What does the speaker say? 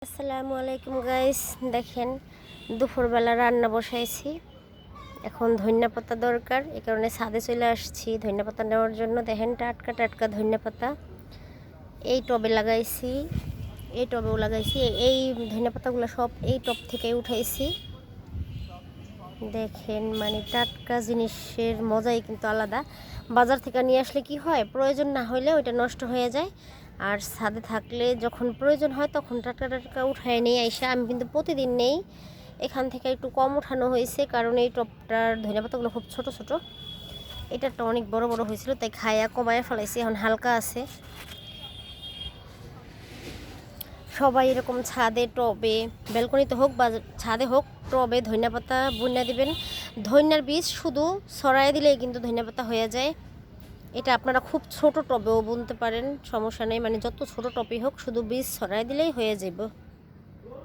আসসালামু আলাইকুম গাইস, দেখেন দুপুরবেলা রান্না বসাইছি। এখন ধনিয়া পাতা দরকার, এই কারণে ছাদে চলে আসছি ধনিয়া পাতা নেওয়ার জন্য। দেখেন টাটকা টাটকা ধনিয়া পাতা এই টবে লাগাইছি, এই টবেও লাগাইছি। এই ধনিয়া পাতাগুলো সব এই টব থেকে উঠাইছি। দেখেন মানে টাটকা জিনিসের মজাই কিন্তু আলাদা। বাজার থেকে নিয়ে আসলে কি হয়, প্রয়োজন না হলে ওইটা নষ্ট হয়ে যায়। আর ছাদে থাকলে যখন প্রয়োজন হয় তখন টাটকা টাটকা উঠায় নিয়ে আইসা আমি কিন্তু প্রতিদিন নেই। এখান থেকে একটু কম উঠানো হয়েছে কারণ এই টবটার ধনিয়া পাতাগুলো খুব ছোট ছোট। এটাটা অনেক বড় বড় হয়েছিল, তাই খায়া কমায় ফেলাইছি, এখন হালকা আছে। সবাই এরকম ছাদে টবে ব্যালকনিতে হোক বা ছাদে হোক টবে ধনিয়া পাতা বুনে দিবেন। ধনিয়ার বীজ শুধু ছড়াই দিলেই কিন্তু ধনিয়া পাতা হয়ে যায়। এটা আপনারা খুব ছোট টবেও বুনতে পারেন, সমস্যা নেই। মানে যত ছোট টবই হোক শুধু বীজ ছড়াই দিলেই হয়ে যাবে।